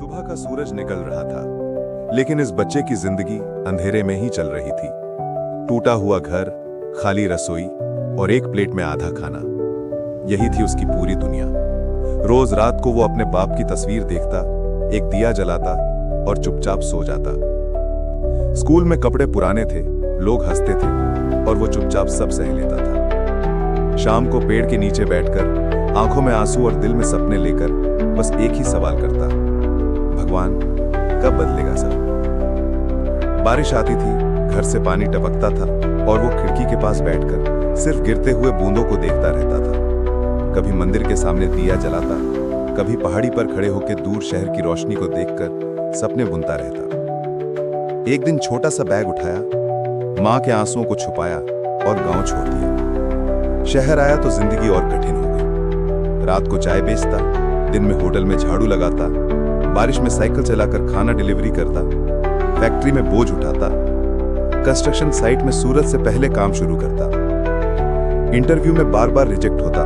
सुबह का सूरज निकल रहा था, लेकिन इस बच्चे की जिंदगी अंधेरे में ही चल रही थी। टूटा हुआ घर, खाली रसोई और एक प्लेट में आधा खाना, यही थी उसकी पूरी दुनिया। रोज रात को वो अपने बाप की तस्वीर देखता, एक दिया जलाता और चुपचाप सो जाता। स्कूल में कपड़े पुराने थे, लोग हंसते थे और वो चुपचाप सब सह लेता था। शाम को पेड़ के नीचे बैठकर आंखों में आंसू और दिल में सपने लेकर बस एक ही सवाल करता, भगवान कब बदलेगा सब। बारिश आती थी, घर से पानी टपकता था और वो खिड़की के पास बैठकर सिर्फ गिरते हुए बूंदों को देखता रहता था। कभी मंदिर के सामने दिया जलाता, कभी पहाड़ी पर खड़े होकर दूर शहर की रोशनी को देखकर सपने बुनता रहता। एक दिन छोटा सा बैग उठाया, मां के आंसुओं को छुपाया और गांव छोड़ दिया। शहर आया तो जिंदगी और कठिन हो गई। रात को चाय बेचता, दिन में होटल में झाड़ू लगाता, बारिश में साइकिल चलाकर खाना डिलीवरी करता, फैक्ट्री में बोझ उठाता, कंस्ट्रक्शन साइट में सूरज से पहले काम शुरू करता। इंटरव्यू में बार बार रिजेक्ट होता,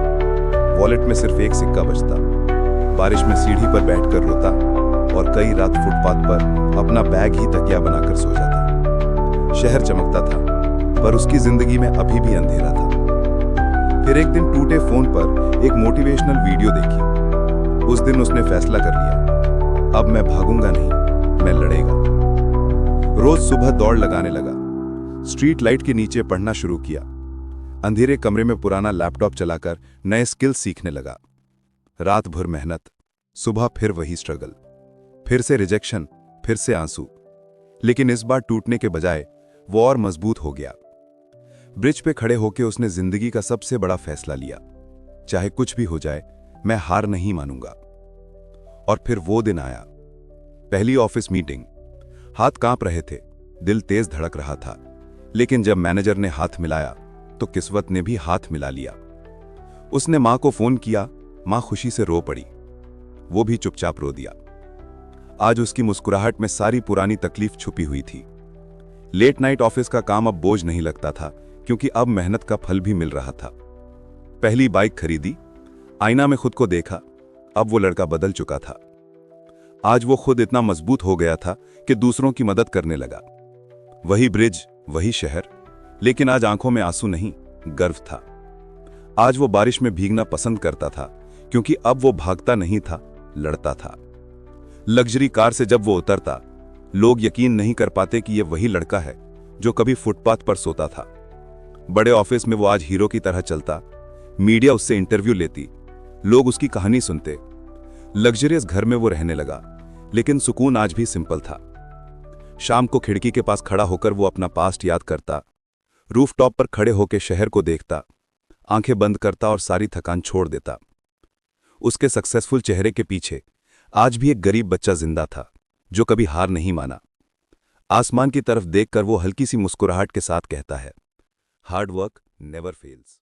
वॉलेट में सिर्फ एक सिक्का बचता। बारिश में सीढ़ी पर बैठकर रोता और कई रात फुटपाथ पर अपना बैग ही तकिया बनाकर सो जाता। शहर चमकता था, पर उसकी जिंदगी में अभी भी अंधेरा था। फिर एक दिन टूटे फोन पर एक मोटिवेशनल वीडियो देखी। उस दिन उसने फैसला कर लिया, अब मैं भागूंगा नहीं, मैं लड़ेगा। रोज सुबह दौड़ लगाने लगा, स्ट्रीट लाइट के नीचे पढ़ना शुरू किया, अंधेरे कमरे में पुराना लैपटॉप चलाकर नए स्किल्स सीखने लगा। रात भर मेहनत, सुबह फिर वही स्ट्रगल, फिर से रिजेक्शन, फिर से आंसू। लेकिन इस बार टूटने के बजाय वो और मजबूत हो गया। ब्रिज पे खड़े होकर उसने जिंदगी का सबसे बड़ा फैसला लिया, चाहे कुछ भी हो जाए मैं हार नहीं मानूंगा। और फिर वो दिन आया, पहली ऑफिस मीटिंग। हाथ कांप रहे थे, दिल तेज धड़क रहा था, लेकिन जब मैनेजर ने हाथ मिलाया तो किस्मत ने भी हाथ मिला लिया। उसने मां को फोन किया, मां खुशी से रो पड़ी, वो भी चुपचाप रो दिया। आज उसकी मुस्कुराहट में सारी पुरानी तकलीफ छुपी हुई थी। लेट नाइट ऑफिस का काम अब बोझ नहीं लगता था, क्योंकि अब मेहनत का फल भी मिल रहा था। पहली बाइक खरीदी, आईना में खुद को देखा, अब वो लड़का बदल चुका था। आज वो खुद इतना मजबूत हो गया था कि दूसरों की मदद करने लगा। वही ब्रिज, वही शहर, लेकिन आज आंखों में आंसू नहीं, गर्व था। आज वो बारिश में भीगना पसंद करता था, क्योंकि अब वो भागता नहीं था, लड़ता था। लग्जरी कार से जब वो उतरता, लोग यकीन नहीं कर पाते कि ये वही लड़का है जो कभी फुटपाथ पर सोता था। बड़े ऑफिस में वो आज हीरो की तरह चलता, मीडिया उससे इंटरव्यू लेती, लोग उसकी कहानी सुनते। लग्जरियस घर में वो रहने लगा, लेकिन सुकून आज भी सिंपल था। शाम को खिड़की के पास खड़ा होकर वो अपना पास्ट याद करता, रूफटॉप पर खड़े होकर शहर को देखता, आंखें बंद करता और सारी थकान छोड़ देता। उसके सक्सेसफुल चेहरे के पीछे आज भी एक गरीब बच्चा जिंदा था, जो कभी हार नहीं माना। आसमान की तरफ देखकर वो हल्की सी मुस्कुराहट के साथ कहता है, हार्ड वर्क नेवर फेल्स।